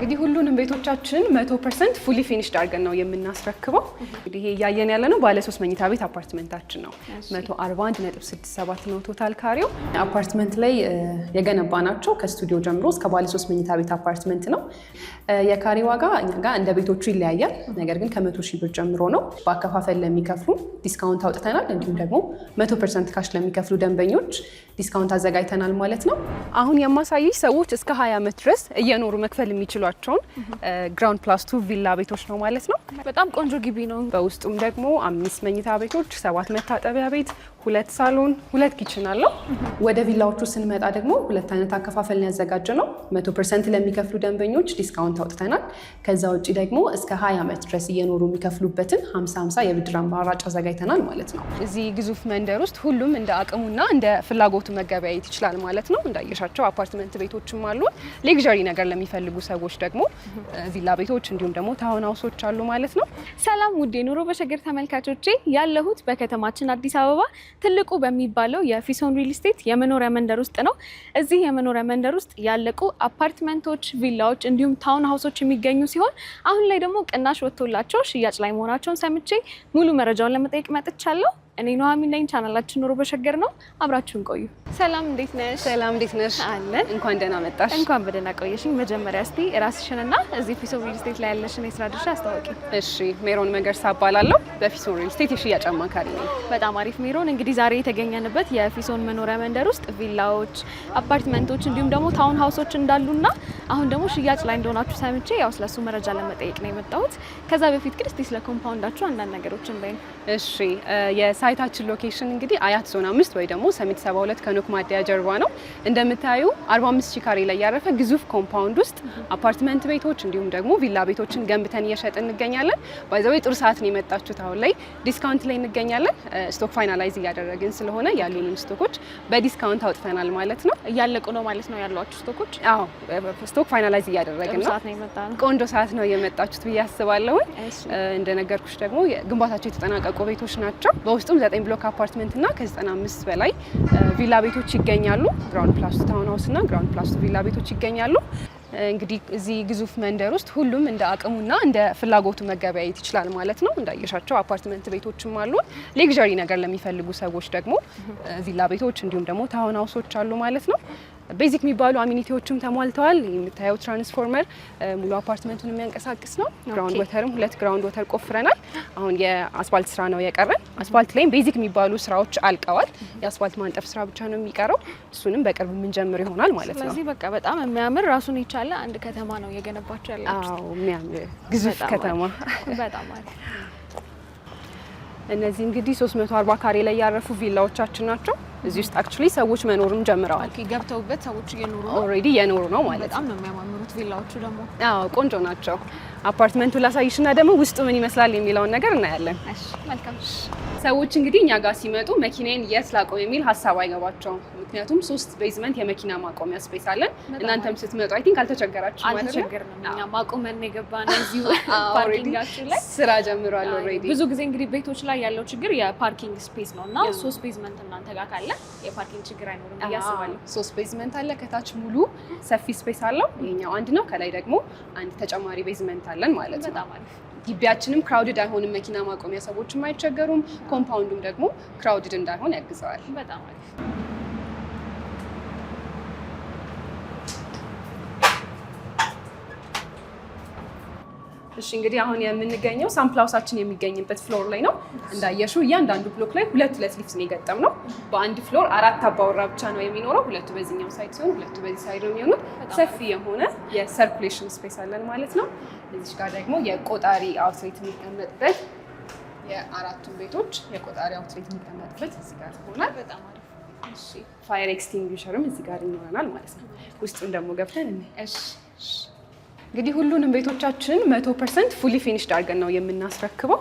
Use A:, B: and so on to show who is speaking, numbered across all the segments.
A: እንግዲህ ሁሉንም ቤቶቻችን 100% ፉሊ ፊኒሽድ አድርገን ነው የምናስረክበው። እንግዲህ ይሄ ያየን ያለነው ባለ 3 መኝታ ቤት አፓርትመንታችን ነው። 141.67 ነው ቶታል ካሬው። አፓርትመንት ላይ የገነባናቸው ከስቱዲዮ ጀምሮ እስከ ባለ 3 መኝታ ቤት አፓርትመንት ነው። የካሬ ዋጋ እኛ ጋር እንደ ቤቶቹ ይለያያል። ነገር ግን ከ100,000 ብር ጀምሮ ነው። በአከፋፈል ለሚከፍሉ ዲስካውንት አውጥተናል። እንዲሁም ደግሞ 100% ካሽ ለሚከፍሉ ደንበኞች ዲስካውንት አዘጋጅተናል ማለት ነው። አሁን የማሳይሽ ሰዎች እስከ 20 ዓመት ድረስ እየኖሩ መክፈል የሚችሏቸውን ግራውንድ ፕላስ 2 ቪላ ቤቶች ነው ማለት ነው።
B: በጣም ቆንጆ ግቢ ነው።
A: በውስጡም ደግሞ 5 መኝታ ቤቶች፣ 7 መታጠቢያ ቤት፣ 2 ሳሎን፣ 2 ኪችን አለው። ወደ ቪላዎቹ ስንመጣ ደግሞ 2 አይነት አከፋፈልን ያዘጋጀ ነው። 100% ለሚከፍሉ ደንበኞች ዲስካውንት አውጥተናል። ከዛ ውጪ ደግሞ እስከ 20 ዓመት ድረስ እየኖሩ የሚከፍሉበትን 50-50 የብድር አማራጭ አዘጋጅተናል ማለት ነው። እዚህ ግዙፍ መንደር ውስጥ ሁሉም እንደ አቅሙና እንደ ፍላጎቱ መገበያየት ይችላል ማለት ነው። እንዳየሻቸው አፓርትመንት ቤቶችም አሉ። ሌክዠሪ ነገር ለሚፈልጉ ሰዎች ደግሞ ቪላ ቤቶች እንዲሁም ደግሞ ታውን ሃውሶች አሉ ማለት ነው።
B: ሰላም ውድ የኑሮ በሸገር ተመልካቾቼ፣ ያለሁት በከተማችን አዲስ አበባ ትልቁ በሚባለው የፊሶን ሪል ስቴት የመኖሪያ መንደር ውስጥ ነው። እዚህ የመኖሪያ መንደር ውስጥ ያለቁ አፓርትመንቶች፣ ቪላዎች እንዲሁም ታውን ሃውሶች የሚገኙ ሲሆን አሁን ላይ ደግሞ ቅናሽ ወጥቶላቸው ሽያጭ ላይ መሆናቸውን ሰምቼ ሙሉ መረጃውን ለመጠየቅ መጥቻለሁ። እኔ ኑሃሚን ነኝ። ቻናላችን ኑሮ በሸገር ነው። አብራችሁን ቆዩ። ሰላም እንዴት ነሽ?
A: ሰላም እንዴት ነሽ?
B: አለን።
A: እንኳን ደህና መጣሽ።
B: እንኳን በደህና ቆየሽኝ። መጀመሪያ እስቲ ራስሽንና እዚህ ፊሶን ሪል ስቴት ላይ ያለሽን የስራ ድርሻ አስታውቂ።
A: እሺ፣ ሜሮን መገርሳ እባላለሁ። በፊሶን ሪል ስቴት የሽያጭ አማካሪ ነኝ።
B: በጣም አሪፍ ሜሮን። እንግዲህ ዛሬ የተገኘንበት የፊሶን መኖሪያ መንደር ውስጥ ቪላዎች፣ አፓርትመንቶች እንዲሁም ደግሞ ታውን ሃውሶች እንዳሉና አሁን ደግሞ ሽያጭ ላይ እንደሆናችሁ ሰምቼ ያው ስለሱ መረጃ ለመጠየቅ ነው የመጣሁት። ከዛ በፊት ግን እስቲ ስለ ኮምፓውንዳችሁ አንዳንድ ነገሮችን በይኝ።
A: እሺ፣ የሳይታችን ሎኬሽን እንግዲህ አያት ዞን 5 ወይ ደግሞ ሰሚት 72 ከኖክ ማደያ ጀርባ ነው። እንደምታዩ 45,000 ካሬ ላይ ያረፈ ግዙፍ ኮምፓውንድ ውስጥ አፓርትመንት ቤቶች እንዲሁም ደግሞ ቪላ ቤቶችን ገንብተን እየሸጥን እንገኛለን። ባይዘው ጥሩ ሰዓት ነው የመጣችሁት። አሁን ላይ ዲስካውንት ላይ እንገኛለን። ስቶክ ፋይናላይዝ እያደረግን ስለሆነ ያሉንን ስቶኮች በዲስካውንት አውጥተናል ማለት ነው።
B: እያለቁ ነው ማለት ነው ያሏችሁ ስቶኮች?
A: አዎ፣ ስቶክ ፋይናላይዝ እያደረግን ነው። ቆንጆ ሰዓት ነው የመጣችሁት ብዬ አስባለሁ። እንደነገርኩሽ ደግሞ ግንባታቸው የተጠናቀቁ ቤቶች ናቸው። በውስጡም 9 ብሎክ አፓርትመንት እና ከ95 በላይ ቪላ ቤቶች ይገኛሉ። ግራውንድ ፕላስ ታውን ሃውስ እና ግራውንድ ፕላስ ቪላ ቤቶች ይገኛሉ። እንግዲህ እዚህ ግዙፍ መንደር ውስጥ ሁሉም እንደ አቅሙና እንደ ፍላጎቱ መገበያየት ይችላል ማለት ነው። እንዳየሻቸው አፓርትመንት ቤቶችም አሉ። ሌክዠሪ ነገር ለሚፈልጉ ሰዎች ደግሞ ቪላ ቤቶች እንዲሁም ደግሞ ታውን ሃውሶች አሉ ማለት ነው። ቤዚክ የሚባሉ አሚኒቲዎችም ተሟልተዋል። የምታየው ትራንስፎርመር ሙሉ አፓርትመንቱን የሚያንቀሳቅስ ነው። ግራውንድ ወተርም 2 ግራውንድ ወተር ቆፍረናል። አሁን የአስፋልት ስራ ነው የቀረን። አስፋልት ላይም ቤዚክ የሚባሉ ስራዎች አልቀዋል። የአስፋልት ማንጠፍ ስራ ብቻ ነው የሚቀረው። እሱንም በቅርብ የምንጀምር ይሆናል ማለት ነው።
B: ስለዚህ በቃ በጣም የሚያምር ራሱን የቻለ አንድ ከተማ ነው የገነባችሁ ያላችሁ።
A: አዎ፣ የሚያምር ግዙፍ ከተማ
B: በጣም አሪፍ።
A: እነዚህ እንግዲህ 340 ካሬ ላይ ያረፉ ቪላዎቻችን ናቸው። እዚህ ውስጥ አክቹሊ ሰዎች መኖርም ጀምረዋል።
B: ኦኬ፣ ገብተውበት ሰዎች እየኖሩ ነው።
A: ኦልሬዲ እየኖሩ ነው ማለት ነው።
B: በጣም ነው የሚያማምሩት ቪላዎቹ ደግሞ።
A: አዎ፣ ቆንጆ ናቸው። አፓርትመንቱ ላሳይሽና ደግሞ ውስጡ ምን ይመስላል የሚለውን ነገር እናያለን።
B: እሺ፣ መልካም።
A: ሰዎች እንግዲህ እኛ ጋር ሲመጡ መኪናዬን የት ላቆም የሚል ሀሳብ አይገባቸውም። ምክንያቱም 3 ቤዝመንት የመኪና ማቆሚያ ስፔስ አለን። እናንተም ስትመጡ አይ ቲንክ አልተቸገራችሁ ማለት ነው?
B: አልተቸገርንም። እኛ ማቆመን የገባነው እዚሁ ፓርኪንጋችን ላይ
A: ስራ ጀምሯል ኦልሬዲ።
B: ብዙ ጊዜ እንግዲህ ቤቶች ላይ ያለው ችግር የፓርኪንግ ስፔስ ነው እና 3 ቤዝመንት እናንተ ጋር ካለ የፓርኪንግ ችግር አይኖርም ብዬ አስባለሁ።
A: 3 ቤዝመንት አለ። ከታች ሙሉ ሰፊ ስፔስ አለው። ይሄኛው አንድ ነው። ከላይ ደግሞ አንድ ተጨማሪ ቤዝመንት አለን ማለት ነው።
B: በጣም አሪፍ።
A: ግቢያችንም ክራውድድ አይሆንም። መኪና ማቆሚያ ሰዎችም አይቸገሩም። ኮምፓውንዱም ደግሞ ክራውድድ እንዳይሆን ያግዘዋል።
B: በጣም አሪፍ።
A: እሺ፣ እንግዲህ አሁን የምንገኘው ሳምፕል ሃውሳችን የሚገኝበት ፍሎር ላይ ነው። እንዳየሽው እያንዳንዱ ብሎክ ላይ 2 ሊፍት ነው የገጠምነው። በአንድ ፍሎር 4 አባወራ ብቻ ነው የሚኖረው። 2 በዚህኛው ሳይድ ሲሆን 2 በዚህ ሳይድ ነው የሚሆኑት። ሰፊ የሆነ የሰርኩሌሽን ስፔስ አለን ማለት ነው። እዚህ ጋር ደግሞ የቆጣሪ አውትሌት የሚቀመጥበት የአራቱም ቤቶች የቆጣሪ አውትሌት የሚቀመጥበት እዚህ ጋር ይሆናል።
B: በጣም አሪፍ።
A: እሺ፣ ፋየር ኤክስቲንጉሸርም እዚህ ጋር ይኖረናል ማለት ነው። ውስጡን ደግሞ ገብተን እሺ፣ እንግዲህ ሁሉንም ቤቶቻችን 100% ፉሊ ፊኒሽድ አድርገን ነው የምናስረክበው።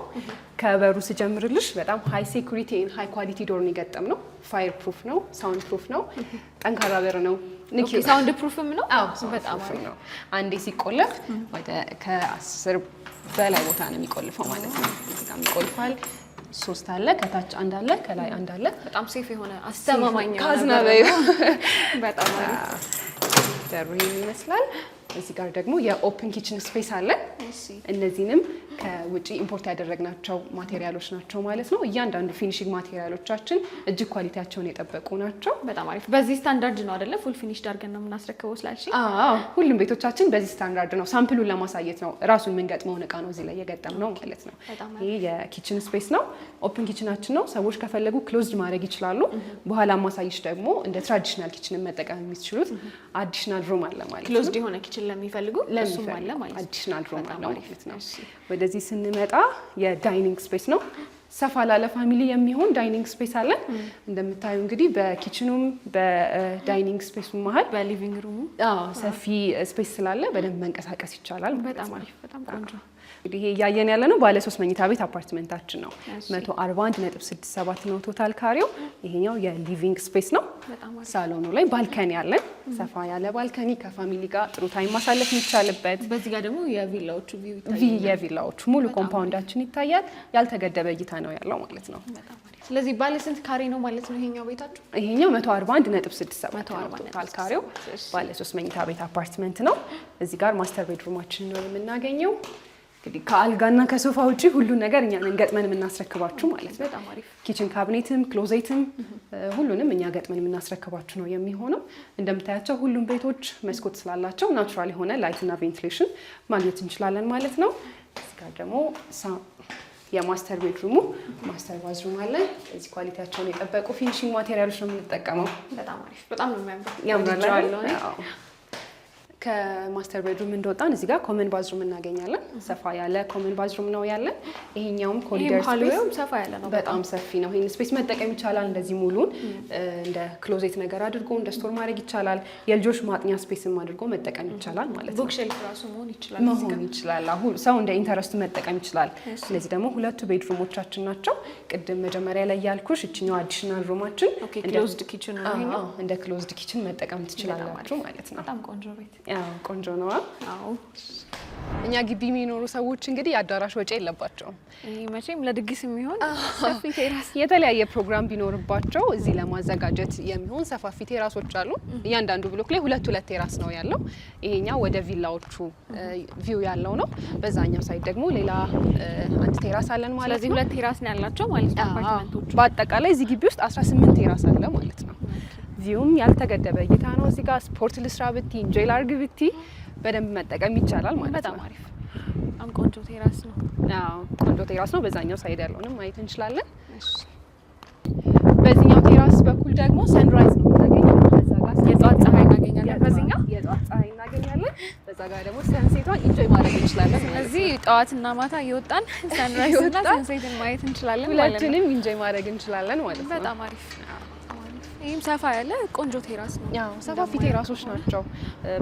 A: ከበሩ ስጀምርልሽ በጣም ሃይ ሴኩሪቲ ኤንድ ሃይ ኳሊቲ ዶር ነው የገጠምነው። ፋየር ፕሩፍ ነው፣ ሳውንድ ፕሩፍ ነው፣ ጠንካራ በር ነው።
B: ኦኬ፣ ሳውንድ ፕሩፍም ነው።
A: አዎ፣ በጣም ነው። አንዴ ሲቆለፍ ወደ ከ10 በላይ ቦታ ነው የሚቆልፈው ማለት ነው። በጣም ይቆልፋል። 3 አለ፣ ከታች 1 አለ፣ ከላይ 1 አለ።
B: በጣም ሴፍ የሆነ አስተማማኝ
A: ካዝናበዩ
B: በጣም አሪፍ።
A: ደሩ ይመስላል። እዚህ ጋር ደግሞ የኦፕን ኪችን ስፔስ አለ። እነዚህንም ከውጪ ኢምፖርት ያደረግናቸው ማቴሪያሎች ናቸው ማለት ነው። እያንዳንዱ ፊኒሺንግ ማቴሪያሎቻችን እጅግ ኳሊቲያቸውን የጠበቁ ናቸው።
B: በጣም አሪፍ። በዚህ ስታንዳርድ ነው አይደለ? ፉል ፊኒሽ አድርገን ነው የምናስረክበው ስላልሽ?
A: አዎ፣ ሁሉም ቤቶቻችን በዚህ ስታንዳርድ ነው። ሳምፕሉን ለማሳየት ነው ራሱን የምንገጥመውን እቃ ነው እዚህ ላይ የገጠምነው ማለት ነው። ይሄ የኪችን ስፔስ ነው። ኦፕን ኪችናችን ነው። ሰዎች ከፈለጉ ክሎዝድ ማድረግ ይችላሉ። በኋላ ማሳይሽ ደግሞ እንደ ትራዲሽናል ኪችንን መጠቀም የሚችሉት አዲሽናል ሩም አለ ማለት ነው።
B: ክሎዝድ የሆነ ኪችን ለሚፈልጉ እሱም አለ ማለት ነው።
A: አዲሽናል ሩም አለ ማለት ነው። ወደዚህ ስንመጣ የዳይኒንግ ስፔስ ነው። ሰፋ ላለ ፋሚሊ የሚሆን ዳይኒንግ ስፔስ አለ። እንደምታዩ እንግዲህ በኪችኑም በዳይኒንግ ስፔሱ መሀል
B: በሊቪንግ ሩሙ
A: ሰፊ ስፔስ ስላለ በደንብ መንቀሳቀስ ይቻላል።
B: በጣም አሪፍ፣ በጣም ቆንጆ።
A: እንግዲህ እያየን ያለ ነው ባለ 3 መኝታ ቤት አፓርትመንታችን ነው። 141.67 ነው ቶታል ካሬው። ይሄኛው የሊቪንግ ስፔስ ነው። ሳሎኑ ላይ ባልከኒ አለን። ሰፋ ያለ ባልከኒ ከፋሚሊ ጋር ጥሩ ታይም ማሳለፍ የሚቻልበት።
B: በዚህ ጋር ደግሞ የቪላዎቹ ቪው ይታያል።
A: የቪላዎቹ ሙሉ ኮምፓውንዳችን ይታያል። ያልተገደበ እይታ ነው ያለው ማለት ነው።
B: ስለዚህ ባለ ስንት ካሬ ነው ማለት ነው ይሄኛው ቤታችሁ?
A: ይሄኛው 141.67 ቶታል ካሬው ባለ 3 መኝታ ቤት አፓርትመንት ነው። እዚህ ጋር ማስተር ቤድሩማችን ነው የምናገኘው። እንግዲህ ከአልጋና ከሶፋ ውጪ ሁሉ ነገር እኛ ነን ገጥመን የምናስረክባችሁ ማለት ነው።
B: በጣም አሪፍ።
A: ኪችን ካቢኔትም ክሎዜትም ሁሉንም እኛ ገጥመን የምናስረክባችሁ ነው የሚሆነው። እንደምታያቸው ሁሉም ቤቶች መስኮት ስላላቸው ናቹራል የሆነ ላይትና ቬንቲሌሽን ማግኘት እንችላለን ማለት ነው። እዚህ ጋር ደግሞ የማስተር ቤድሩሙ ማስተር ባዝሩም አለ። እዚህ ኳሊቲያቸውን የጠበቁ ፊኒሺንግ ማቴሪያሎች ነው የምንጠቀመው።
B: በጣም አሪፍ። በጣም ነው
A: የሚያምረው። ከማስተር ቤድሩም እንደወጣን እዚህ ጋር ኮመን ባዝሩም እናገኛለን። ሰፋ ያለ ኮመን ባዝሩም ነው ያለን። ይሄኛውም ኮሪደር ስፔስ
B: ሰፋ ያለ ነው፣
A: በጣም ሰፊ ነው። ይሄን ስፔስ መጠቀም ይቻላል። እንደዚህ ሙሉን እንደ ክሎዜት ነገር አድርጎ እንደ ስቶር ማድረግ ይቻላል። የልጆች ማጥኛ ስፔስም አድርጎ መጠቀም ይቻላል ማለት ነው።
B: ቡክሼልፍ ራሱ መሆን ይችላል።
A: አሁን ሰው እንደ ኢንተረስቱ መጠቀም ይችላል። እነዚህ ደግሞ ሁለቱ ቤድሩሞቻችን ናቸው። ቅድም መጀመሪያ ላይ ያልኩሽ እችኛው አዲሽናል ሩማችን
B: ክሎዝድ ኪችን ነው። ይሄኛው
A: እንደ ክሎዝድ ኪችን መጠቀም ትችላላችሁ ማለት ነው።
B: በጣም ቆንጆ ቤት።
A: ቆንጆ ነው። እኛ ግቢ የሚኖሩ ሰዎች እንግዲህ የአዳራሽ ወጪ የለባቸውም።
B: መቼም ለድግስ የሚሆን ሰፊ ቴራስ
A: የተለያየ ፕሮግራም ቢኖርባቸው እዚህ ለማዘጋጀት የሚሆን ሰፋፊ ቴራሶች አሉ። እያንዳንዱ ብሎክ ላይ ሁለት ቴራስ ነው ያለው። ይሄኛው ወደ ቪላዎቹ ቪው ያለው ነው። በዛኛው ሳይድ ደግሞ ሌላ አንድ ቴራስ አለን ማለት ነው።
B: ስለዚህ 2 ቴራስ ነው ያላቸው ማለት ነው አፓርትመንቶቹ።
A: በአጠቃላይ እዚህ ግቢ ውስጥ 18 ቴራስ አለ ማለት ነው። ቪውም ያልተገደበ እይታ ነው። እዚህ ጋር ስፖርት ልስራ ብቲ ኢንጆይ ላርግ ብቲ በደንብ መጠቀም ይቻላል ማለት ነው።
B: በጣም አሪፍ። በጣም ቆንጆ ቴራስ ነው።
A: ቆንጆ ቴራስ ነው። በዛኛው ሳይድ ያለውንም ማየት እንችላለን። በዚህኛው ቴራስ በኩል ደግሞ ሰንራይዝ ነው የምናገኘው። በዛ ጋር
B: የጠዋት ፀሐይ እናገኛለን። በዚህኛው
A: የጠዋት ፀሐይ እናገኛለን። በዛ ጋር ደግሞ ሰንሴቷን ኢንጆይ ማድረግ እንችላለን።
B: ስለዚህ ጠዋትና ማታ እየወጣን ሰንራይዝ እና ሰንሴትን ማየት እንችላለን ማለት ነው።
A: ሁለቱንም ኢንጆይ ማድረግ እንችላለን ማለት ነው።
B: በጣም አሪፍ። ይህም ሰፋ ያለ ቆንጆ ቴራስ ነው።
A: ሰፋፊ ቴራሶች ናቸው።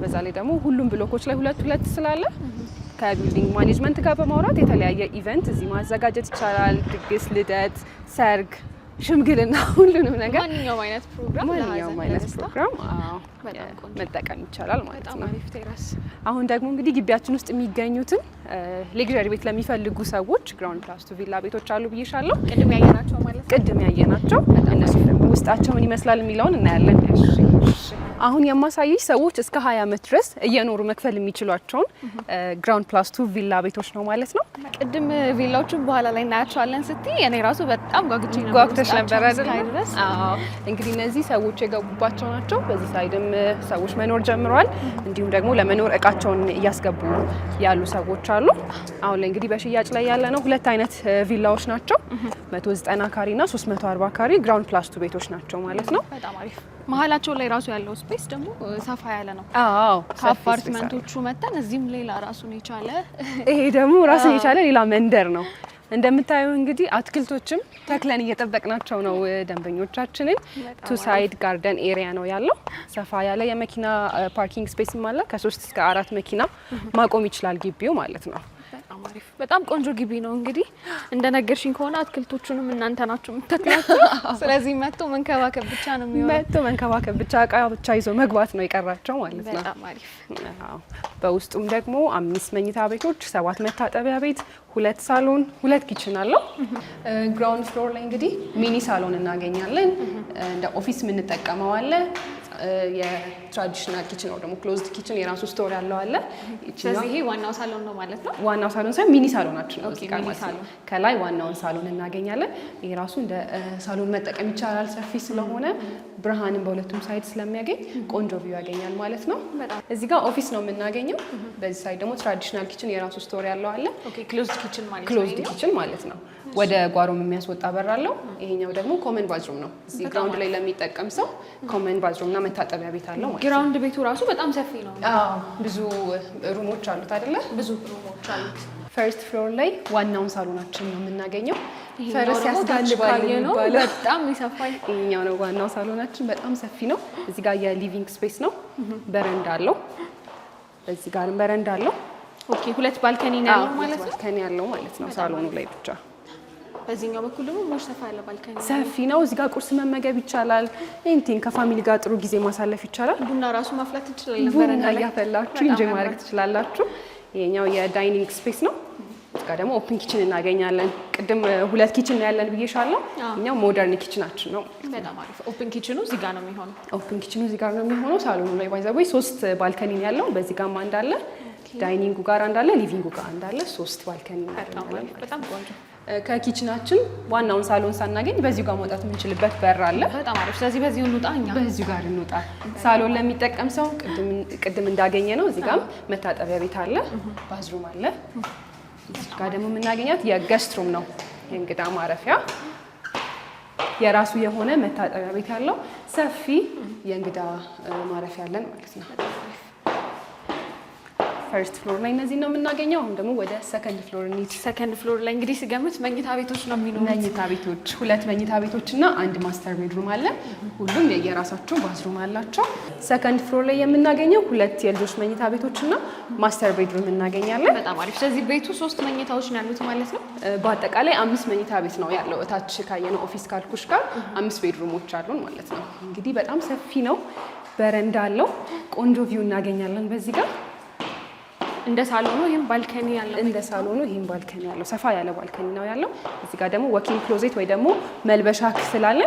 A: በዛ ላይ ደግሞ ሁሉም ብሎኮች ላይ ሁለት ስላለ ከቢልዲንግ ማኔጅመንት ጋር በማውራት የተለያየ ኢቨንት እዚህ ማዘጋጀት ይቻላል። ድግስ፣ ልደት፣ ሰርግ፣ ሽምግልና ሁሉንም ነገር
B: ማንኛውም አይነት ፕሮግራም
A: መጠቀም ይቻላል ማለት ነው።
B: አሪፍ ቴራስ።
A: አሁን ደግሞ እንግዲህ ግቢያችን ውስጥ የሚገኙትን ሌግዠሪ ቤት ለሚፈልጉ ሰዎች ግራውንድ ፕላስ 2 ቪላ ቤቶች አሉ ብዬሻለሁ።
B: ቅድም ያየናቸው ማለት ነው።
A: ቅድም ያየናቸው እነሱ ደግሞ ውስጣቸው ምን ይመስላል የሚለውን እናያለን። አሁን የማሳይሽ ሰዎች እስከ 20 ዓመት ድረስ እየኖሩ መክፈል የሚችሏቸውን ግራውንድ ፕላስ 2 ቪላ ቤቶች ነው ማለት ነው።
B: ቅድም ቪላዎቹን በኋላ ላይ እናያቸዋለን ስትይ እኔ ራሱ በጣም ጓጉተሽ ነበር አይደል?
A: አዎ። እንግዲህ እነዚህ ሰዎች የገቡባቸው ናቸው። በዚህ ሳይድም ሰዎች መኖር ጀምረዋል። እንዲሁም ደግሞ ለመኖር እቃቸውን እያስገቡ ያሉ ሰዎች አሉ። አሁን ላይ እንግዲህ በሽያጭ ላይ ያለ ነው 2 አይነት ቪላዎች ናቸው። 190 ካሬ እና 340 ካሬ ግራውንድ ፕላስ 2 ቤቶች ናቸው ማለት ነው።
B: በጣም አሪፍ። መሀላቸው ላይ ራሱ ያለው ስፔስ ደግሞ ሰፋ ያለ ነው።
A: አዎ፣
B: ከአፓርትመንቶቹ መተን እዚህም ሌላ ራሱን የቻለ
A: ይሄ ደግሞ ራሱን የቻለ ሌላ መንደር ነው። እንደምታየው እንግዲህ አትክልቶችም ተክለን እየጠበቅናቸው ነው ደንበኞቻችንን። ቱ ሳይድ ጋርደን ኤሪያ ነው ያለው። ሰፋ ያለ የመኪና ፓርኪንግ ስፔስም አለ። ከ3 እስከ 4 መኪና ማቆም ይችላል ግቢው ማለት ነው።
B: በጣም ቆንጆ ግቢ ነው። እንግዲህ እንደነገርሽኝ ከሆነ አትክልቶቹንም እናንተ ናችሁ የምትተክሏቸው። ስለዚህ መጥቶ መንከባከብ ብቻ ነው የሚሆነው።
A: መጥቶ መንከባከብ ብቻ፣ እቃ ብቻ ይዞ መግባት ነው የቀራቸው ማለት ነው።
B: በጣም አሪፍ።
A: በውስጡም ደግሞ 5 መኝታ ቤቶች፣ 7 መታጠቢያ ቤት፣ 2 ሳሎን፣ 2 ኪችን አለው። ግራውንድ ፍሎር ላይ እንግዲህ ሚኒ ሳሎን እናገኛለን። እንደ ኦፊስ የምንጠቀመው አለ። የትራዲሽናል ኪችን ነው ደግሞ ክሎዝድ ኪችን የራሱ ስቶር ያለው አለ።
B: ስለዚህ ይሄ ዋናው ሳሎን ነው ማለት ነው?
A: ዋናው ሳሎን ሳይሆን ሚኒ ሳሎናችን ነው። እዚህ ጋር ማለት ነው። ከላይ ዋናውን ሳሎን እናገኛለን። ይሄ ራሱ እንደ ሳሎን መጠቀም ይቻላል። ሰፊ ስለሆነ ብርሃንን በሁለቱም ሳይድ ስለሚያገኝ ቆንጆ ቪው ያገኛል ማለት ነው። እዚህ ጋር ኦፊስ ነው የምናገኘው። በዚህ ሳይድ ደግሞ ትራዲሽናል ኪችን የራሱ ስቶር ያለው አለ።
B: ክሎዝድ ኪችን ማለት ነው።
A: ክሎዝድ ኪችን ማለት ነው። ወደ ጓሮም የሚያስወጣ በር አለው። ይሄኛው ደግሞ ኮመን ባዝሩም ነው። እዚህ ግራውንድ ላይ ለሚጠቀም ሰው ኮመን ባዝሩም እና መታጠቢያ ቤት አለው ማለት ነው።
B: ግራውንድ ቤቱ ራሱ በጣም ሰፊ ነው።
A: አዎ ብዙ ሩሞች አሉት አይደለ?
B: ብዙ ሩሞች አሉት።
A: ፈርስት ፍሎር ላይ ዋናውን ሳሎናችን ነው የምናገኘው። ፈረስ ያስጋልባል ነው፣
B: በጣም ይሰፋል።
A: ይሄኛው ነው ዋናው ሳሎናችን፣ በጣም ሰፊ ነው። እዚህ ጋር የሊቪንግ ስፔስ ነው። በረንዳ አለው። እዚህ ጋርም በረንዳ አለው።
B: ኦኬ፣ ሁለት ባልከኒ ነው ያለው ማለት ነው።
A: ባልከኒ ያለው ማለት ነው ሳሎኑ ላይ ብቻ።
B: በዚህኛው በኩል ደግሞ ሞሽ ሰፋ ያለ ባልከኒ
A: ሰፊ ነው። እዚህ ጋር ቁርስ መመገብ ይቻላል። ኤንቲን ከፋሚሊ ጋር ጥሩ ጊዜ ማሳለፍ ይቻላል።
B: ቡና ራሱ ማፍላት እንችላለን።
A: በረንዳ ላይ ያፈላችሁ ኢንጆይ ማድረግ ትችላላችሁ። ይሄኛው የዳይኒንግ ስፔስ ነው። እዚህ ጋር ደግሞ ኦፕን ኪችን እናገኛለን። ቅድም ሁለት ኪችን ነው ያለን ብዬሻለሁ። እኛው ሞደርን ኪችናችን ነው።
B: በጣም አሪፍ። ኦፕን ኪችኑ እዚህ ጋር ነው የሚሆነው።
A: ኦፕን ኪችኑ እዚህ ጋር ነው የሚሆነው። ሳሎኑ ላይ ባይዘቦይ 3 ባልከኒ ነው ያለው። በዚህ ጋር አንድ አለ፣ ዳይኒንጉ ጋር አንድ አለ፣ ሊቪንጉ ጋር አንድ አለ። 3 ባልከኒ ነው ያለው።
B: በጣም ቆንጆ።
A: ከኪችናችን ዋናውን ሳሎን ሳናገኝ በዚሁ ጋር መውጣት የምንችልበት በር አለ።
B: በጣም አሪፍ። ስለዚህ በዚሁ እንውጣ። እኛ
A: በዚሁ ጋር እንውጣ። ሳሎን ለሚጠቀም ሰው ቅድም እንዳገኘ ነው። እዚህ ጋርም መታጠቢያ ቤት አለ፣ ባዝሩም አለ። እዚህ ጋር ደግሞ የምናገኛት የገስት ሩም ነው፣ የእንግዳ ማረፊያ። የራሱ የሆነ መታጠቢያ ቤት ያለው ሰፊ የእንግዳ ማረፊያ አለን ማለት ነው። ፈርስት ፍሎር ላይ እነዚህ ነው የምናገኘው። አሁን ደግሞ ወደ ሰከንድ ፍሎር እንሂድ።
B: ሰከንድ ፍሎር ላይ እንግዲህ ስገምት መኝታ ቤቶች ነው የሚኖሩት።
A: መኝታ ቤቶች 2 መኝታ ቤቶች እና 1 ማስተር ቤድሩም አለ። ሁሉም የየራሳቸው ባዝሩም አላቸው። ሰከንድ ፍሎር ላይ የምናገኘው 2 የልጆች መኝታ ቤቶች እና ማስተር ቤድሩም እናገኛለን።
B: በጣም አሪፍ። ስለዚህ ቤቱ 3 መኝታዎች ነው ያሉት ማለት ነው።
A: በአጠቃላይ 5 መኝታ ቤት ነው ያለው። እታች ካየነው ኦፊስ ካልኩሽ ጋር 5 ቤድሩሞች አሉን ማለት ነው። እንግዲህ በጣም ሰፊ ነው። በረንዳ አለው። ቆንጆ ቪው እናገኛለን በዚህ ጋር።
B: እንደ ሳሎኑ ይሄን ባልከኒ ያለው
A: እንደ ሳሎኑ ይሄን ባልከኒ ያለው ሰፋ ያለ ባልከኒ ነው ያለው። እዚህ ጋር ደግሞ ወኪንግ ክሎዜት ወይ ደግሞ መልበሻ ክፍል አለ።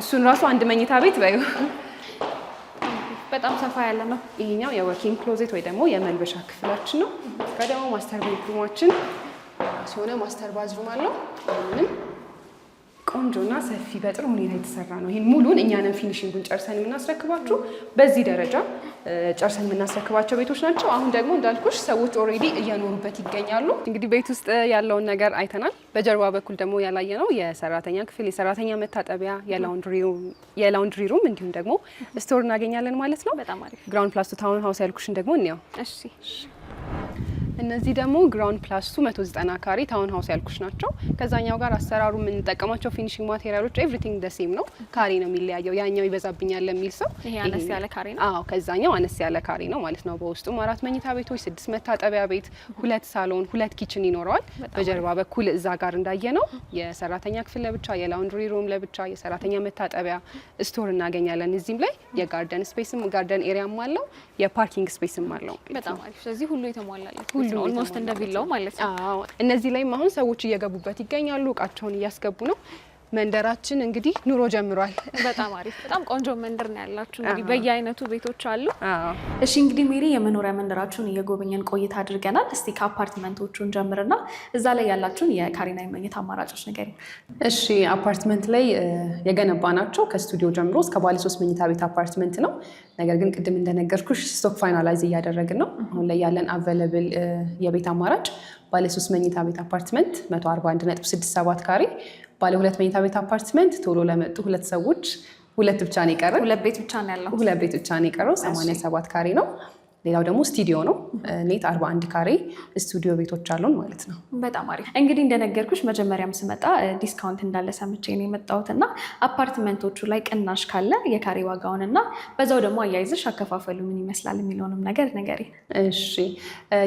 A: እሱን ራሱ 1 መኝታ ቤት በዩ
B: በጣም ሰፋ ያለ ነው።
A: ይሄኛው የወኪንግ ክሎዜት ወይ ደግሞ የመልበሻ ክፍላችን ነው። ጋር ደግሞ ማስተር ቤድሩማችን ሲሆነ ማስተር ባዝሩም አለው። ምንም ቆንጆና ሰፊ በጥሩ ሁኔታ የተሰራ ነው። ይሄን ሙሉን እኛንም ፊኒሺንጉን ጨርሰን የምናስረክባችሁ በዚህ ደረጃ ጨርሰን የምናስረክባቸው ቤቶች ናቸው። አሁን ደግሞ እንዳልኩሽ ሰዎች ኦልሬዲ እየኖሩበት ይገኛሉ። እንግዲህ ቤት ውስጥ ያለውን ነገር አይተናል። በጀርባ በኩል ደግሞ ያላየነው የሰራተኛ ክፍል፣ የሰራተኛ መታጠቢያ፣ የላውንድሪ ሩም እንዲሁም ደግሞ ስቶር እናገኛለን ማለት ነው።
B: በጣም አሪፍ።
A: ግራውንድ ፕላስ 2 ታውን ሃውስ ያልኩሽን ደግሞ እንየው።
B: እሺ
A: እነዚህ ደግሞ ግራውንድ ፕላስ 2 190 ካሬ ታውን ሃውስ ያልኩሽ ናቸው። ከዛኛው ጋር አሰራሩ የምንጠቀማቸው ፊኒሺንግ ማቴሪያሎች ኤቭሪቲንግ ደ ሴም ነው። ካሬ ነው የሚለያየው። ያኛው ይበዛብኛል ለሚል ሰው
B: ይሄ አነስ ያለ ካሬ ነው።
A: አዎ ከዛኛው አነስ ያለ ካሬ ነው ማለት ነው። በውስጡም 4 መኝታ ቤቶች፣ 6 መታጠቢያ ቤት፣ 2 ሳሎን፣ 2 ኪችን ይኖረዋል። በጀርባ በኩል እዛ ጋር እንዳየነው የሰራተኛ ክፍል ለብቻ፣ የላውንድሪ ሩም ለብቻ፣ የሰራተኛ መታጠቢያ ስቶር እናገኛለን። እዚህም ላይ የጋርደን ስፔስም ጋርደን ኤሪያም አለው፣ የፓርኪንግ ስፔስም አለው።
B: በጣም አሪፍ። ስለዚህ ሁሉ የተሟላለት ሁሉ ኦልሞስት እንደቪላው ማለት ነው።
A: አዎ እነዚህ ላይም አሁን ሰዎች እየገቡበት ይገኛሉ፣ እቃቸውን እያስገቡ ነው። መንደራችን እንግዲህ ኑሮ ጀምሯል።
B: በጣም አሪፍ፣ በጣም ቆንጆ መንደር ነው ያላችሁ። እንግዲህ በየአይነቱ ቤቶች አሉ። እሺ እንግዲህ ሜሪ የመኖሪያ መንደራችሁን እየጎበኘን ቆይታ አድርገናል። እስቲ ከአፓርትመንቶቹን ጀምርና እዛ ላይ ያላችሁን የካሬና የመኝታ አማራጮች ንገሪኝ።
A: እሺ አፓርትመንት ላይ የገነባ ናቸው ከስቱዲዮ ጀምሮ እስከ ባለ 3 መኝታ ቤት አፓርትመንት ነው። ነገር ግን ቅድም እንደነገርኩሽ ስቶክ ፋይናላይዝ እያደረግን ነው። አሁን ላይ ያለን አቬለብል የቤት አማራጭ ባለ 3 መኝታ ቤት አፓርትመንት 141.67 ካሬ፣ ባለ 2 መኝታ ቤት አፓርትመንት ቶሎ ለመጡ 2 ሰዎች 2 ብቻ ነው የቀረው።
B: 2 ቤት ብቻ ነው ያለው።
A: 2 ቤት ብቻ ነው የቀረው። 87 ካሬ ነው። ሌላው ደግሞ ስቱዲዮ ነው። ኔት 41 ካሬ ስቱዲዮ ቤቶች አሉን ማለት ነው።
B: በጣም አሪፍ። እንግዲህ እንደነገርኩሽ መጀመሪያም ስመጣ ዲስካውንት እንዳለ ሰምቼ ነው የመጣሁት እና አፓርትመንቶቹ ላይ ቅናሽ ካለ የካሬ ዋጋውን እና በዛው ደግሞ አያይዘሽ አከፋፈሉ ምን ይመስላል የሚለውንም ነገር ንገሪኝ።
A: እሺ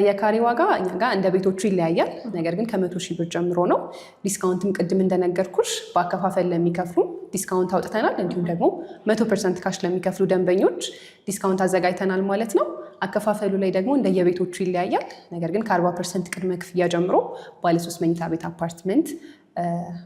A: የካሬ ዋጋ እኛ ጋር እንደ ቤቶቹ ይለያያል። ነገር ግን ከ100 ሺህ ብር ጀምሮ ነው። ዲስካውንትም ቅድም እንደነገርኩሽ በአከፋፈል ለሚከፍሉ ዲስካውንት አውጥተናል። እንዲሁም ደግሞ 100% ካሽ ለሚከፍሉ ደንበኞች ዲስካውንት አዘጋጅተናል ማለት ነው። አከፋፈሉ ላይ ደግሞ እንደየቤቶቹ ይለያያል። ነገር ግን ከ40% ቅድመ ክፍያ ጀምሮ ባለ 3 መኝታ ቤት አፓርትመንት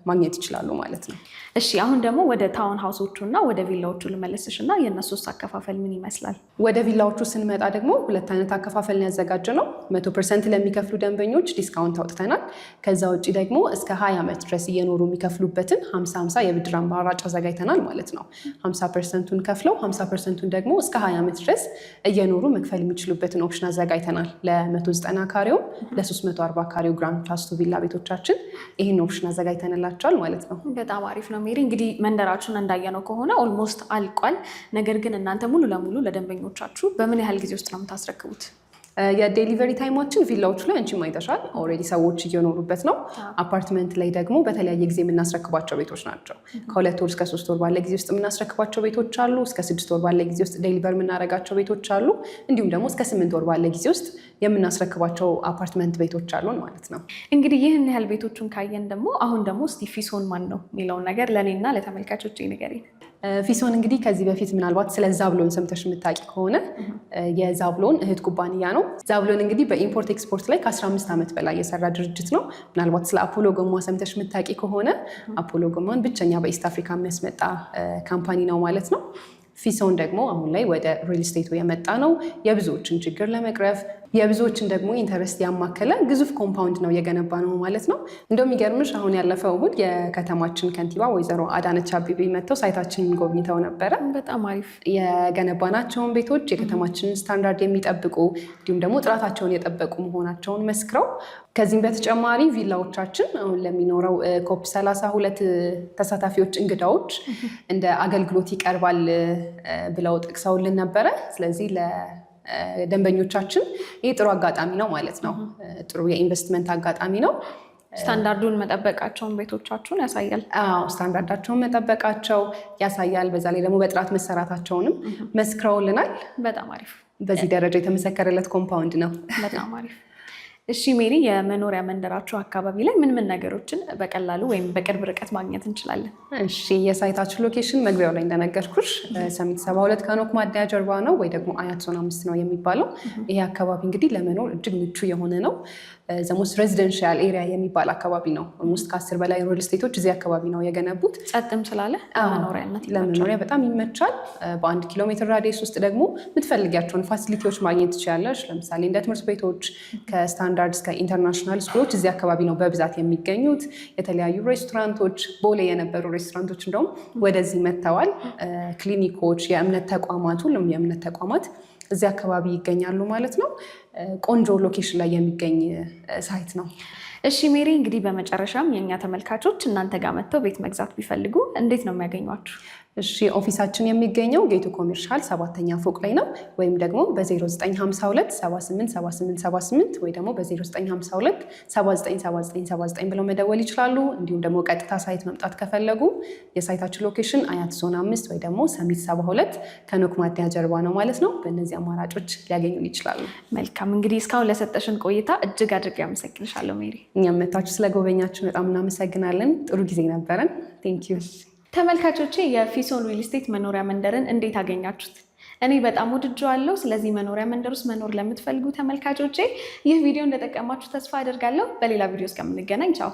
A: ማግኘት ይችላሉ ማለት ነው።
B: እሺ አሁን ደግሞ ወደ ታውን ሃውሶቹ እና ወደ ቪላዎቹ ልመለስሽ እና የእነሱስ አከፋፈል ምን ይመስላል?
A: ወደ ቪላዎቹ ስንመጣ ደግሞ 2 አይነት አከፋፈል ያዘጋጀ ነው። 100% ለሚከፍሉ ደንበኞች ዲስካውንት አውጥተናል። ከዛ ውጭ ደግሞ እስከ 20 ዓመት ድረስ እየኖሩ የሚከፍሉበትን 50-50 የብድር አማራጭ አዘጋጅተናል ማለት ነው። 50%ን ከፍለው 50%ን ደግሞ እስከ 20 ዓመት ድረስ እየኖሩ መክፈል የሚችሉበትን ኦፕሽን አዘጋጅተናል። ለ190 ካሬው ለ340 ካሬው ግራንድ ፕላስ 2 ቪላ ቤቶቻችን ይህን ኦፕሽን አዘጋጅተንላቸዋል ማለት ነው።
B: በጣም አሪፍ ነው ሜሪ። እንግዲህ መንደራችሁን እንዳየነው ከሆነ ኦልሞስት አልቋል። ነገር ግን እናንተ ሙሉ ለሙሉ ለደንበኞቻችሁ በምን ያህል ጊዜ ውስጥ ነው የምታስረክቡት?
A: የዴሊቨሪ ታይማችን ቪላዎቹ ላይ አንቺም አይተሻል። ኦልሬዲ ሰዎች እየኖሩበት ነው። አፓርትመንት ላይ ደግሞ በተለያየ ጊዜ የምናስረክባቸው ቤቶች ናቸው። ከ2 ወር እስከ 3 ወር ባለ ጊዜ ውስጥ የምናስረክባቸው ቤቶች አሉ። እስከ 6 ወር ባለ ጊዜ ውስጥ ዴሊቨር የምናደርጋቸው ቤቶች አሉ። እንዲሁም ደግሞ እስከ 8 ወር ባለ ጊዜ ውስጥ የምናስረክባቸው አፓርትመንት ቤቶች አሉን ማለት ነው።
B: እንግዲህ ይህን ያህል ቤቶቹን ካየን ደግሞ አሁን ደግሞ እስቲ ፊሶን ማን ነው የሚለውን ነገር ለእኔና ለተመልካቾች ንገሪኝ።
A: ፊሶን እንግዲህ ከዚህ በፊት ምናልባት ስለ ዛብሎን ሰምተሽ የምታውቂ ከሆነ የዛብሎን እህት ኩባንያ ነው። ዛብሎን እንግዲህ በኢምፖርት ኤክስፖርት ላይ ከ15 ዓመት በላይ የሰራ ድርጅት ነው። ምናልባት ስለ አፖሎ ጎማ ሰምተሽ የምታውቂ ከሆነ አፖሎ ጎማን ብቸኛ በኢስት አፍሪካ የሚያስመጣ ካምፓኒ ነው ማለት ነው። ፊሶን ደግሞ አሁን ላይ ወደ ሪል ስቴቱ የመጣ ነው። የብዙዎችን ችግር ለመቅረፍ የብዙዎችን ደግሞ ኢንተረስት ያማከለ ግዙፍ ኮምፓውንድ ነው የገነባ ነው ማለት ነው። እንደሚገርምሽ አሁን ያለፈው እሁድ የከተማችን ከንቲባ ወይዘሮ አዳነች አቤቤ መጥተው ሳይታችንን ጎብኝተው ነበረ።
B: በጣም አሪፍ
A: የገነባናቸውን ቤቶች የከተማችንን ስታንዳርድ የሚጠብቁ እንዲሁም ደግሞ ጥራታቸውን የጠበቁ መሆናቸውን መስክረው ከዚህም በተጨማሪ ቪላዎቻችን አሁን ለሚኖረው ኮፕ 32 ተሳታፊዎች እንግዳዎች እንደ አገልግሎት ይቀርባል ብለው ጠቅሰውልን ነበረ። ስለዚህ ደንበኞቻችን ይህ ጥሩ አጋጣሚ ነው ማለት ነው። ጥሩ የኢንቨስትመንት አጋጣሚ ነው።
B: ስታንዳርዱን መጠበቃቸውን ቤቶቻችሁን ያሳያል።
A: ስታንዳርዳቸውን መጠበቃቸው ያሳያል። በዛ ላይ ደግሞ በጥራት መሰራታቸውንም መስክረውልናል።
B: በጣም አሪፍ።
A: በዚህ ደረጃ የተመሰከረለት ኮምፓውንድ ነው።
B: በጣም አሪፍ። እሺ ሜሪ፣ የመኖሪያ መንደራችሁ አካባቢ ላይ ምን ምን ነገሮችን በቀላሉ ወይም በቅርብ ርቀት ማግኘት እንችላለን?
A: እሺ፣ የሳይታችን ሎኬሽን መግቢያው ላይ እንደነገርኩሽ ሰሚት 72 ከኖክ ማደያ ጀርባ ነው፣ ወይ ደግሞ አያት ዞን 5 ነው የሚባለው። ይሄ አካባቢ እንግዲህ ለመኖር እጅግ ምቹ የሆነ ነው። ዘሞስት ሬዚደንሻል ኤሪያ የሚባል አካባቢ ነው። ኦልሞስት ከ10 በላይ ሪል ስቴቶች እዚህ አካባቢ ነው የገነቡት።
B: ጸጥም ስላለ
A: ለመኖሪያ በጣም ይመቻል። በ1 ኪሎ ሜትር ራዲየስ ውስጥ ደግሞ የምትፈልጊያቸውን ፋሲሊቲዎች ማግኘት ትችላለች። ለምሳሌ እንደ ትምህርት ቤቶች ከስታንዳርድ እስከ ኢንተርናሽናል ስኩሎች እዚህ አካባቢ ነው በብዛት የሚገኙት። የተለያዩ ሬስቶራንቶች፣ ቦሌ የነበሩ ሬስቶራንቶች እንደውም ወደዚህ መጥተዋል። ክሊኒኮች፣ የእምነት ተቋማት፣ ሁሉም የእምነት ተቋማት እዚህ አካባቢ ይገኛሉ ማለት ነው። ቆንጆ ሎኬሽን ላይ የሚገኝ ሳይት ነው።
B: እሺ ሜሪ፣ እንግዲህ በመጨረሻም የእኛ ተመልካቾች እናንተ ጋር መጥተው ቤት መግዛት ቢፈልጉ እንዴት ነው የሚያገኟችሁ?
A: እሺ፣ ኦፊሳችን የሚገኘው ጌቱ ኮሜርሻል 7ኛ ፎቅ ላይ ነው። ወይም ደግሞ በ0952 787878 ወይ ደግሞ በ0952 797979 ብለው መደወል ይችላሉ። እንዲሁም ደግሞ ቀጥታ ሳይት መምጣት ከፈለጉ የሳይታችን ሎኬሽን አያት ዞን 5 ወይ ደግሞ ሰሚት 72 ከኖክ ማደያ ጀርባ ነው ማለት ነው። በእነዚህ አማራጮች ሊያገኙን ይችላሉ።
B: መልካም። እንግዲህ እስካሁን ለሰጠሽን ቆይታ እጅግ አድርጌ አመሰግንሻለሁ ሜሪ።
A: እኛም መታችሁ ስለጎበኛችሁ በጣም እናመሰግናለን። ጥሩ ጊዜ ነበረን። ቴንኪዩ።
B: ተመልካቾቼ የፊሶን ሪል ስቴት መኖሪያ መንደርን እንዴት አገኛችሁት? እኔ በጣም ወድጄዋለሁ። ስለዚህ መኖሪያ መንደር ውስጥ መኖር ለምትፈልጉ ተመልካቾቼ ይህ ቪዲዮ እንደጠቀማችሁ ተስፋ አደርጋለሁ። በሌላ ቪዲዮ እስከምንገናኝ ቻው።